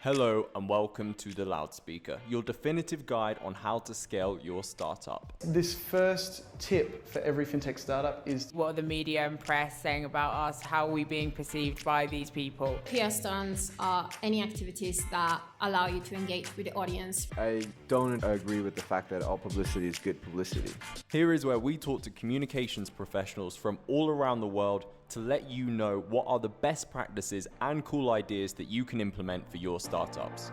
Hello and welcome to the Loudspeaker, your definitive guide on how to scale your startup. This first tip for every fintech startup is what are the media and press saying about us? How are we being perceived by these people? PR stunts are any activities that allow you to engage with the audience. I don't agree with the fact that all publicity is good publicity. Here is where we talk to communications professionals from all around the world to let you know what are the best practices and cool ideas that you can implement for your startups.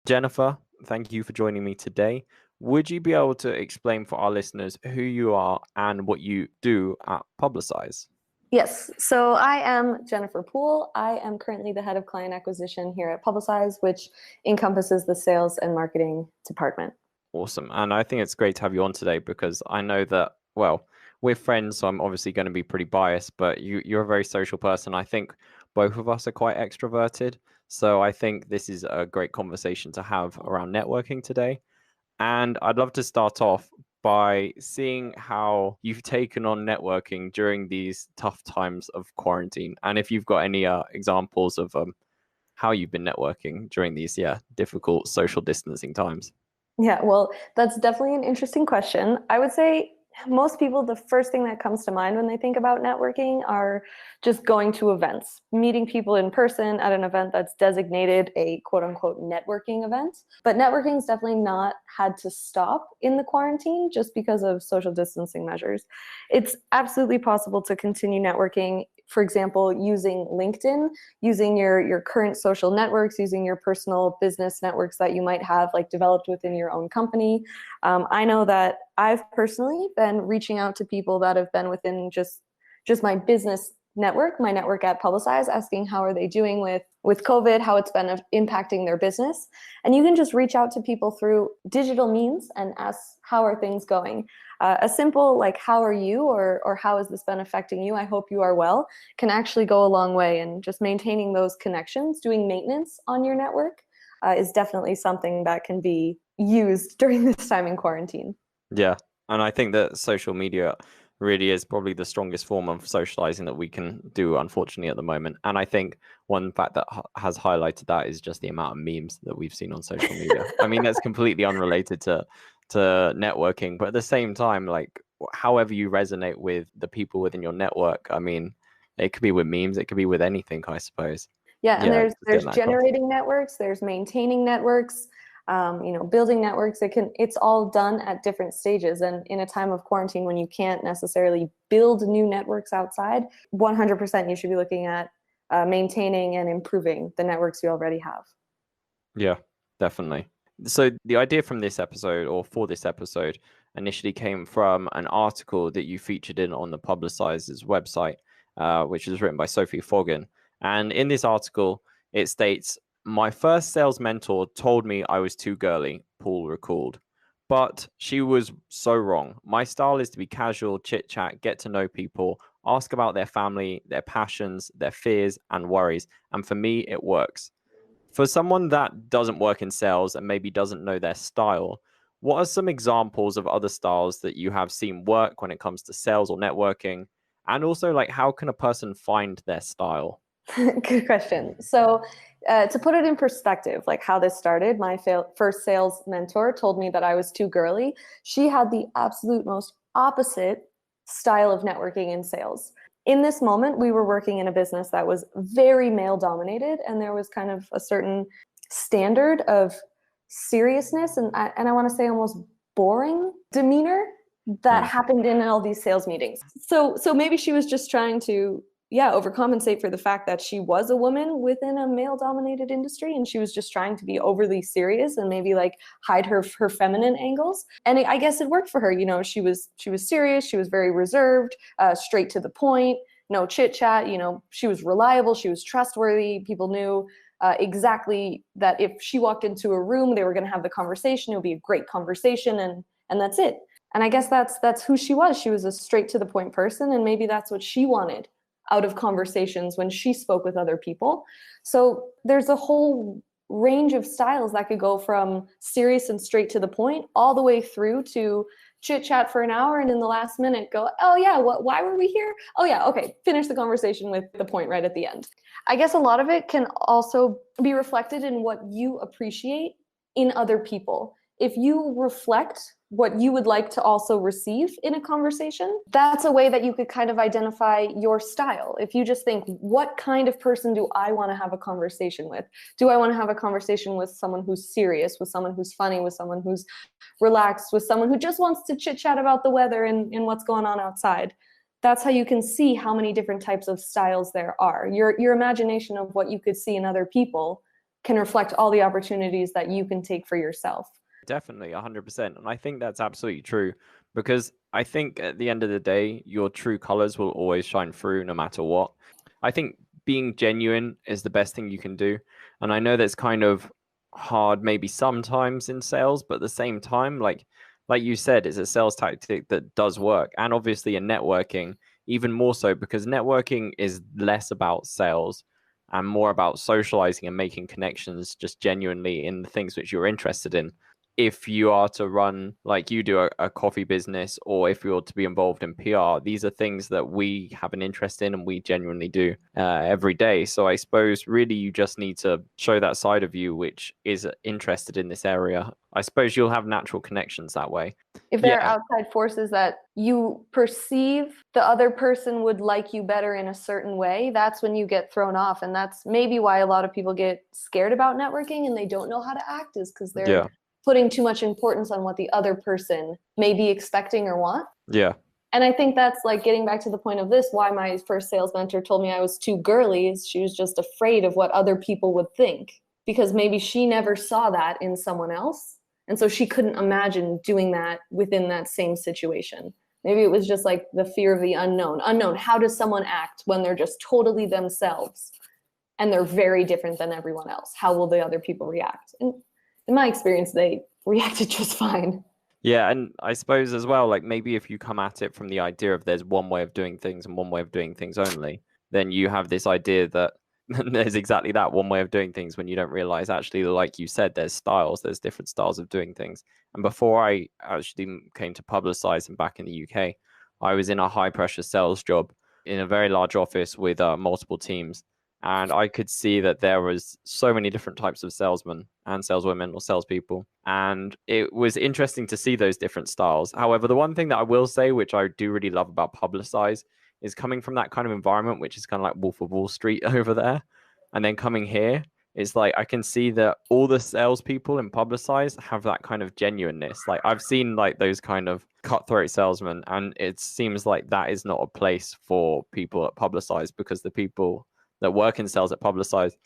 Jennifer, thank you for joining me today. Would you be able to explain for our listeners who you are and what you do at Publicize? Yes, so I am Jennifer Poole. I am currently the head of client acquisition here at Publicize, which encompasses the sales and marketing department. Awesome. And I think it's great to have you on today because I know that, well, we're friends, so I'm obviously going to be pretty biased, but you're a very social person. I think both of us are quite extroverted. So I think this is a great conversation to have around networking today. And I'd love to start off by seeing how you've taken on networking during these tough times of quarantine. And if you've got any examples of how you've been networking during these difficult social distancing times. Yeah, well, that's definitely an interesting question. I would say most people, the first thing that comes to mind when they think about networking are just going to events, meeting people in person at an event that's designated a quote unquote networking event. But networking's definitely not had to stop in the quarantine just because of social distancing measures. It's absolutely possible to continue networking, for example, using LinkedIn, using your current social networks, using your personal business networks that you might have like developed within your own company. I know that I've personally been reaching out to people that have been within just my business network, my network at Publicize, asking how are they doing with COVID, how it's been impacting their business. And you can just reach out to people through digital means and ask, how are things going? A simple like, how are you, or how has this been affecting you? I hope you are well, can actually go a long way. And just maintaining those connections, doing maintenance on your network is definitely something that can be used during this time in quarantine. Yeah, and I think that social media really is probably the strongest form of socializing that we can do, unfortunately, at the moment. And I think one fact that has highlighted that is just the amount of memes that we've seen on social media. I mean, that's completely unrelated to networking, but at the same time, like, however you resonate with the people within your network, I mean, it could be with memes, it could be with anything, I suppose. Yeah, and there's generating networks, there's maintaining networks, building networks. It's all done at different stages. And in a time of quarantine, when you can't necessarily build new networks outside, 100% you should be looking at maintaining and improving the networks you already have. Yeah, definitely. So the idea from this episode, or for this episode, initially came from an article that you featured in on the Publicize's website, which was written by Sophie Foggin. And in this article, it states, "My first sales mentor told me I was too girly," Poole recalled. "But she was so wrong. My style is to be casual, chit-chat, get to know people, ask about their family, their passions, their fears and worries. And for me, it works." For someone that doesn't work in sales and maybe doesn't know their style, what are some examples of other styles that you have seen work when it comes to sales or networking? And also, like, how can a person find their style? Good question. So to put it in perspective, like how this started, my first sales mentor told me that I was too girly. She had the absolute most opposite style of networking in sales. In this moment, we were working in a business that was very male dominated, and there was kind of a certain standard of seriousness and I want to say almost boring demeanor that happened in all these sales meetings. So maybe she was just trying to overcompensate for the fact that she was a woman within a male dominated industry, and she was just trying to be overly serious and maybe like hide her feminine angles. And I guess it worked for her. She was serious, she was very reserved, straight to the point, no chit chat. She was reliable, she was trustworthy. People knew exactly that if she walked into a room, they were going to have the conversation. It would be a great conversation, and that's it. And I guess that's who she was. She was a straight to the point person, and maybe that's what she wanted out of conversations when she spoke with other people. So there's a whole range of styles that could go from serious and straight to the point all the way through to chit chat for an hour and in the last minute go, oh yeah, why were we here? Oh yeah, okay, finish the conversation with the point right at the end. I guess a lot of it can also be reflected in what you appreciate in other people. If you reflect what you would like to also receive in a conversation, that's a way that you could kind of identify your style. If you just think, what kind of person do I want to have a conversation with? Do I want to have a conversation with someone who's serious, with someone who's funny, with someone who's relaxed, with someone who just wants to chit chat about the weather and what's going on outside? That's how you can see how many different types of styles there are. Your imagination of what you could see in other people can reflect all the opportunities that you can take for yourself. Definitely, 100%. And I think that's absolutely true, because I think at the end of the day, your true colors will always shine through no matter what. I think being genuine is the best thing you can do. And I know that's kind of hard maybe sometimes in sales, but at the same time, like you said, it's a sales tactic that does work. And obviously in networking, even more so, because networking is less about sales and more about socializing and making connections just genuinely in the things which you're interested in. If you are to run, like you do, a coffee business, or if you're to be involved in PR, these are things that we have an interest in and we genuinely do every day. So I suppose really you just need to show that side of you which is interested in this area. I suppose you'll have natural connections that way. If there are outside forces that you perceive the other person would like you better in a certain way, that's when you get thrown off. And that's maybe why a lot of people get scared about networking and they don't know how to act, is because they're putting too much importance on what the other person may be expecting or want. Yeah. And I think that's like getting back to the point of this, why my first sales mentor told me I was too girly, is she was just afraid of what other people would think, because maybe she never saw that in someone else. And so she couldn't imagine doing that within that same situation. Maybe it was just like the fear of the unknown. How does someone act when they're just totally themselves and they're very different than everyone else? How will the other people react? And in my experience, they reacted just fine. Yeah, and I suppose as well, like maybe if you come at it from the idea of there's one way of doing things and one way of doing things only, then you have this idea that there's exactly that one way of doing things, when you don't realize actually, like you said, there's different styles of doing things. And before I actually came to Publicize and back in the UK, I was in a high pressure sales job in a very large office with multiple teams. And I could see that there was so many different types of salesmen and saleswomen or salespeople. And it was interesting to see those different styles. However, the one thing that I will say, which I do really love about Publicize, is coming from that kind of environment, which is kind of like Wolf of Wall Street over there. And then coming here, it's like I can see that all the salespeople in Publicize have that kind of genuineness. Like I've seen like those kind of cutthroat salesmen, and it seems like that is not a place for people at Publicize, because the people that work in sales at Publicize,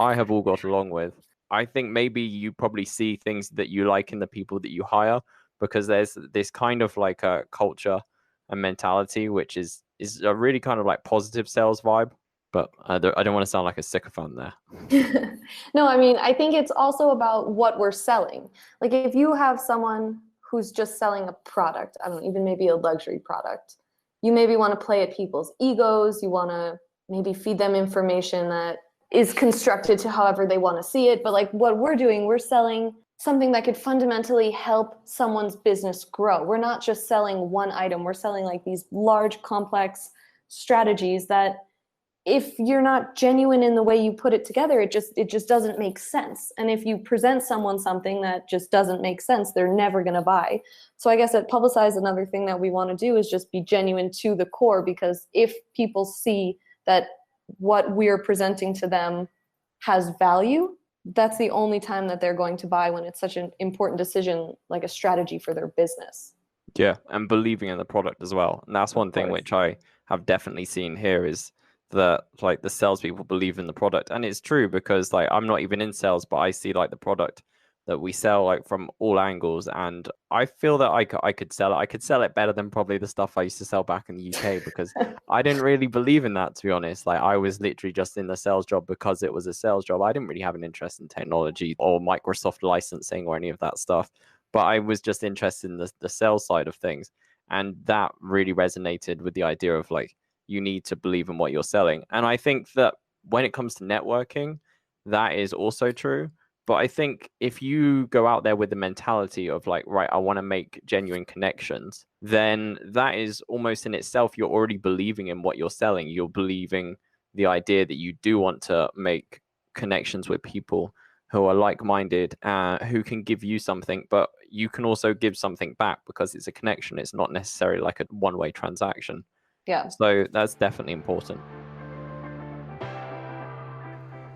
I have all got along with. I think maybe you probably see things that you like in the people that you hire, because there's this kind of like a culture and mentality, which is a really kind of like positive sales vibe. But I don't want to sound like a sycophant there. No, I mean, I think it's also about what we're selling. Like if you have someone who's just selling a product, I don't know, even maybe a luxury product, you maybe want to play at people's egos. You want to maybe feed them information that is constructed to however they want to see it. But like what we're doing, we're selling something that could fundamentally help someone's business grow. We're not just selling one item. We're selling like these large, complex strategies that if you're not genuine in the way you put it together, it just doesn't make sense. And if you present someone something that just doesn't make sense, they're never going to buy. So I guess at Publicize, another thing that we want to do is just be genuine to the core, because if people see that what we're presenting to them has value, that's the only time that they're going to buy, when it's such an important decision, like a strategy for their business. Yeah, and believing in the product as well. And that's one thing which I have definitely seen here, is that like the salespeople believe in the product. And it's true, because like I'm not even in sales, but I see like the product that we sell like from all angles, and I feel that I could sell it. I could sell it better than probably the stuff I used to sell back in the UK, because I didn't really believe in that, to be honest. Like I was literally just in the sales job because it was a sales job. I didn't really have an interest in technology or Microsoft licensing or any of that stuff, but I was just interested in the sales side of things. And that really resonated with the idea of like, you need to believe in what you're selling. And I think that when it comes to networking, that is also true, But I think if you go out there with the mentality of like, right, I want to make genuine connections, then that is almost in itself, you're already believing in what you're selling. You're believing the idea that you do want to make connections with people who are like-minded, who can give you something, but you can also give something back because it's a connection. It's not necessarily like a one-way transaction. Yeah. So that's definitely important.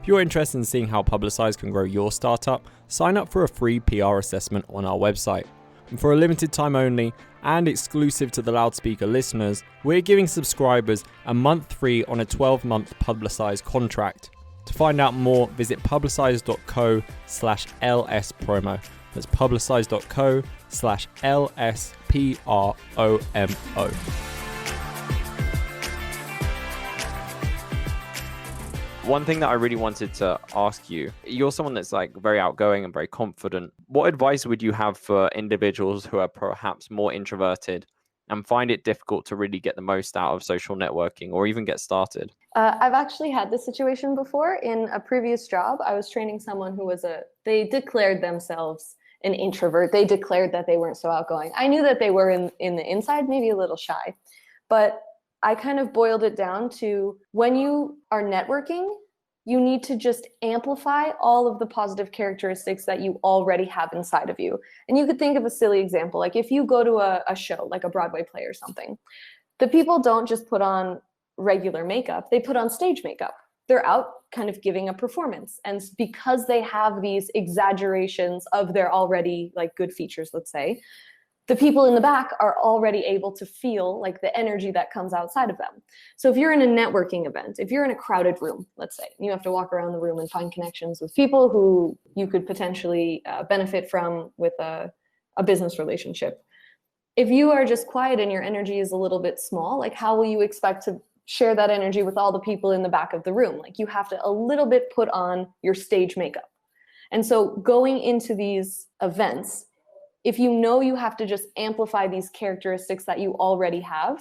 If you're interested in seeing how Publicize can grow your startup, sign up for a free PR assessment on our website. And for a limited time only and exclusive to the Loudspeaker listeners, we're giving subscribers a month free on a 12-month Publicize contract. To find out more, visit publicize.co/LSpromo. That's publicize.co/LSpromo. One thing that I really wanted to ask you, you're someone that's like very outgoing and very confident. What advice would you have for individuals who are perhaps more introverted and find it difficult to really get the most out of social networking or even get started? I've actually had this situation before. In a previous job, I was training someone who they declared themselves an introvert. They declared that they weren't so outgoing. I knew that they were in the inside, maybe a little shy, but I kind of boiled it down to when you are networking, you need to just amplify all of the positive characteristics that you already have inside of you. And you could think of a silly example, like if you go to a show, like a Broadway play or something, the people don't just put on regular makeup, they put on stage makeup. They're out kind of giving a performance. And because they have these exaggerations of their already like good features, let's say, the people in the back are already able to feel like the energy that comes outside of them. So if you're in a networking event, if you're in a crowded room, let's say, you have to walk around the room and find connections with people who you could potentially benefit from with a business relationship. If you are just quiet and your energy is a little bit small, like how will you expect to share that energy with all the people in the back of the room? Like you have to a little bit put on your stage makeup. And so going into these events, if you know you have to just amplify these characteristics that you already have,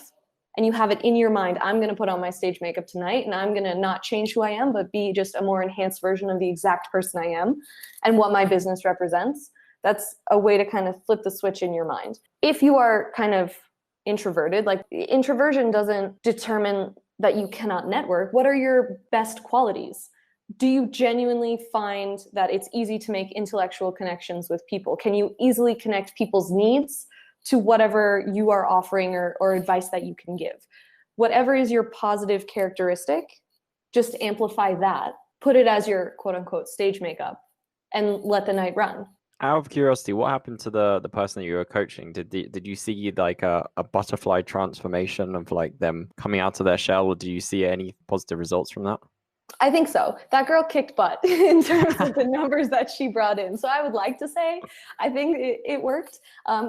and you have it in your mind, I'm going to put on my stage makeup tonight, and I'm going to not change who I am, but be just a more enhanced version of the exact person I am and what my business represents, that's a way to kind of flip the switch in your mind. If you are kind of introverted, like introversion doesn't determine that you cannot network. What are your best qualities? Do you genuinely find that it's easy to make intellectual connections with people? Can you easily connect people's needs to whatever you are offering or advice that you can give? Whatever is your positive characteristic, just amplify that. Put it as your quote unquote stage makeup and let the night run. Out of curiosity, what happened to the person that you were coaching? Did you see like a butterfly transformation of like them coming out of their shell, or do you see any positive results from that? I think so. That girl kicked butt in terms of the numbers that she brought in. So I would like to say, I think it worked.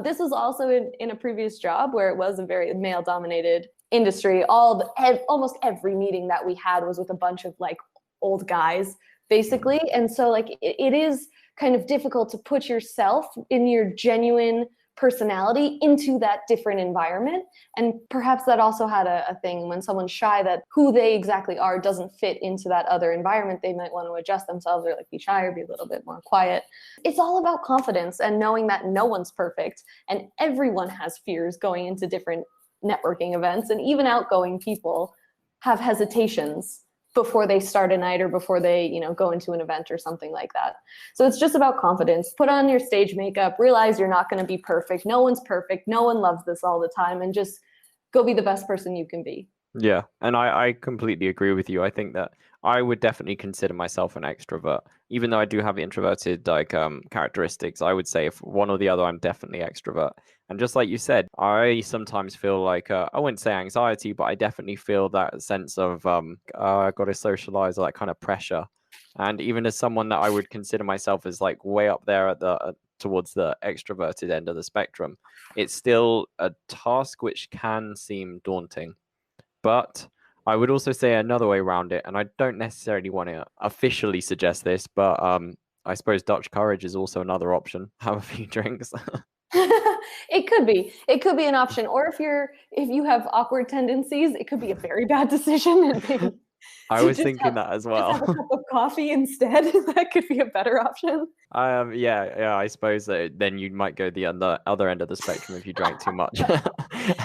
This was also in a previous job where it was a very male-dominated industry. Almost every meeting that we had was with a bunch of like old guys, basically. And so like it is kind of difficult to put yourself in your genuine personality into that different environment. And perhaps that also had a thing when someone's shy, that who they exactly are doesn't fit into that other environment. They might want to adjust themselves or like be shy or be a little bit more quiet. It's all about confidence and knowing that no one's perfect and everyone has fears going into different networking events, and even outgoing people have hesitations before they start a night or before they, go into an event or something like that. So it's just about confidence. Put on your stage makeup, realize you're not going to be perfect. No one's perfect. No one loves this all the time, and just go be the best person you can be. Yeah, and I completely agree with you. I think that I would definitely consider myself an extrovert, even though I do have introverted characteristics. I would say if one or the other, I'm definitely extrovert. And just like you said, I sometimes feel like I wouldn't say anxiety, but I definitely feel that sense of I got to socialize, that kind of pressure. And even as someone that I would consider myself as like way up there at towards the extroverted end of the spectrum, it's still a task which can seem daunting. But I would also say another way around it, and I don't necessarily want to officially suggest this, but I suppose Dutch courage is also another option. Have a few drinks. It could be an option. Or if you have awkward tendencies, it could be a very bad decision and maybe I To was just thinking that as just have a well. cup of coffee instead. That could be a better option. Yeah, I suppose that then you might go the other end of the spectrum if you drank too much, and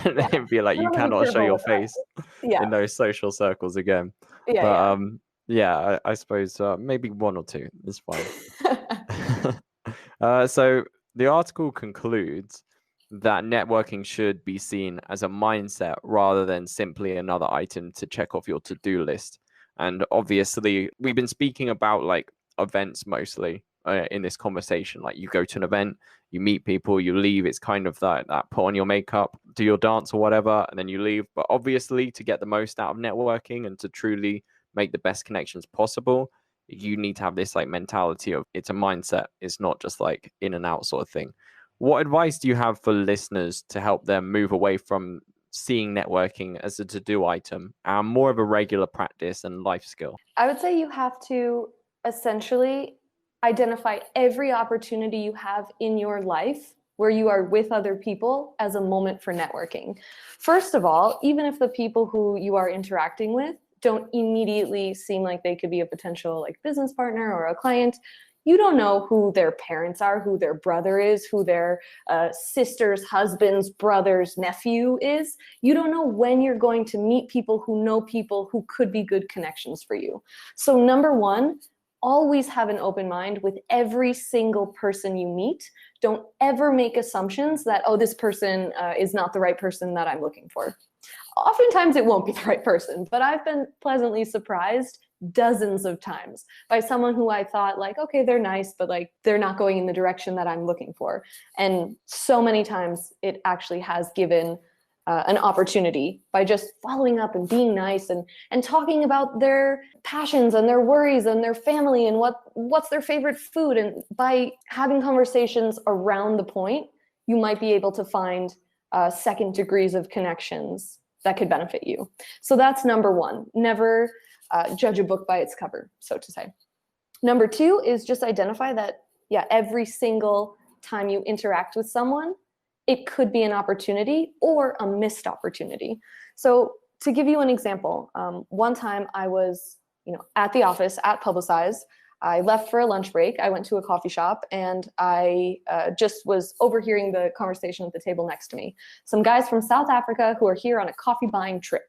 then Yeah. it'd be like You you wanna be cannot show careful your with that. face Yeah. in those social circles again. Yeah, But yeah. yeah, I suppose maybe one or two is fine. So the article concludes that networking should be seen as a mindset rather than simply another item to check off your to-do list. And obviously, we've been speaking about like events mostly in this conversation. Like you go to an event, you meet people, you leave. It's kind of that put on your makeup, do your dance or whatever, and then you leave. But obviously, to get the most out of networking and to truly make the best connections possible, you need to have this like mentality of it's a mindset. It's not just like in and out sort of thing. What advice do you have for listeners to help them move away from seeing networking as a to-do item and more of a regular practice and life skill? I would say you have to essentially identify every opportunity you have in your life where you are with other people as a moment for networking. First of all, even if the people who you are interacting with don't immediately seem like they could be a potential like business partner or a client, you don't know who their parents are, who their brother is, who their sister's husband's brother's nephew is. You don't know when you're going to meet people who could be good connections for you. So number one, always have an open mind with every single person you meet. Don't ever make assumptions that, oh, this person is not the right person that I'm looking for. Oftentimes it won't be the right person, but I've been pleasantly surprised dozens of times by someone who I thought like, okay, they're nice, but like they're not going in the direction that I'm looking for. And so many times it actually has given an opportunity by just following up and being nice and talking about their passions and their worries and their family and what's their favorite food. And by having conversations around the point, you might be able to find second degrees of connections that could benefit you. So that's number one. Never judge a book by its cover, so to say. Number two is just identify that, yeah, every single time you interact with someone, it could be an opportunity or a missed opportunity. So to give you an example, one time I was, at the office at Publicize. I left for a lunch break. I went to a coffee shop and I just was overhearing the conversation at the table next to me. Some guys from South Africa who are here on a coffee buying trip.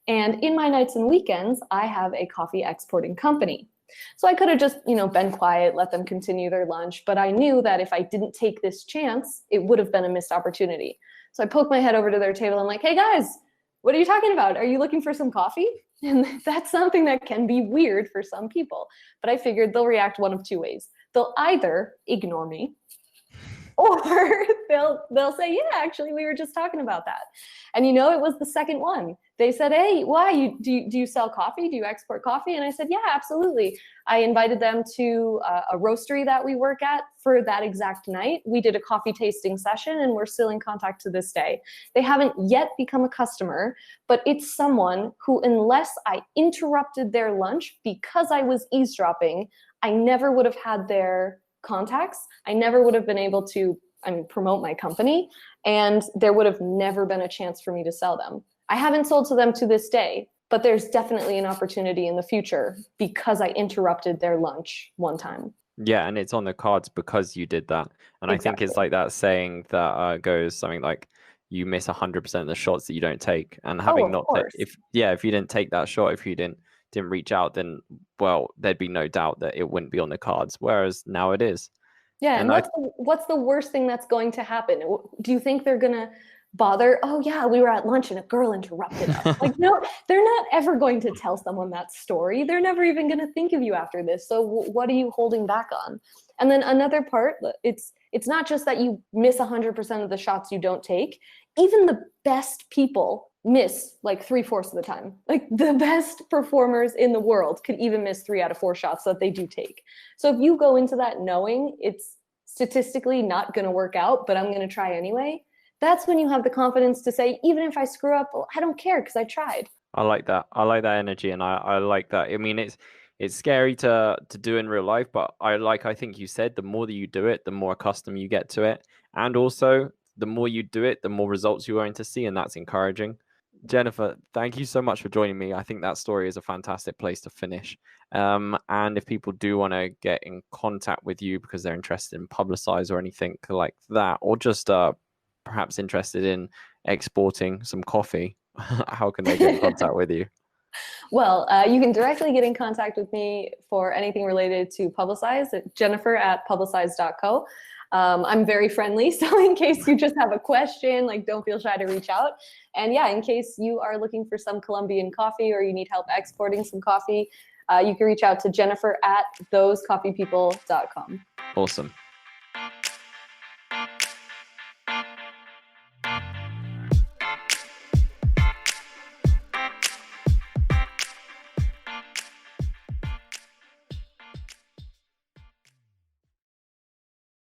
And in my nights and weekends, I have a coffee exporting company. So I could have just, been quiet, let them continue their lunch. But I knew that if I didn't take this chance, it would have been a missed opportunity. So I poked my head over to their table. I'm like, hey guys, what are you talking about? Are you looking for some coffee? And that's something that can be weird for some people. But I figured they'll react one of two ways. They'll either ignore me, or they'll say, yeah, actually, we were just talking about that. And it was the second one. They said, hey, why? Do you sell coffee? Do you export coffee? And I said, yeah, absolutely. I invited them to a roastery that we work at for that exact night. We did a coffee tasting session and we're still in contact to this day. They haven't yet become a customer, but it's someone who, unless I interrupted their lunch because I was eavesdropping, I never would have had their contacts. I never would have been able to promote my company, and there would have never been a chance for me to sell them. I haven't sold to them to this day, but there's definitely an opportunity in the future because I interrupted their lunch one time. Yeah, and it's on the cards because you did that. And I think it's like that saying that goes something like, you miss 100% of the shots that you don't take. And having if you didn't take that shot, if you didn't reach out, then there'd be no doubt that it wouldn't be on the cards, whereas now it is. Yeah, and what's the worst thing that's going to happen? Do you think they're gonna bother? Oh yeah, we were at lunch and a girl interrupted us. Like, no, they're not ever going to tell someone that story. They're never even going to think of you after this. So what are you holding back on? And then another part, it's not just that you miss 100% of the shots you don't take. Even the best people miss like 3/4 of the time. Like the best performers in the world could even miss 3 out of 4 shots that they do take. So if you go into that knowing it's statistically not going to work out, but I'm going to try anyway, that's when you have the confidence to say, even if I screw up, I don't care because I tried. I like that. I like that energy, and I like that. I mean, it's scary to do in real life, but I think you said, the more that you do it, the more accustomed you get to it, and also the more you do it, the more results you're going to see, and that's encouraging. Jennifer, thank you so much for joining me. I think that story is a fantastic place to finish. And if people do want to get in contact with you because they're interested in Publicize or anything like that, or just perhaps interested in exporting some coffee, how can they get in contact with you? Well, you can directly get in contact with me for anything related to Publicize at jennifer@publicize.co. I'm very friendly, so in case you just have a question, like don't feel shy to reach out. And yeah, in case you are looking for some Colombian coffee or you need help exporting some coffee, you can reach out to jennifer@thosecoffeepeople.com. Awesome.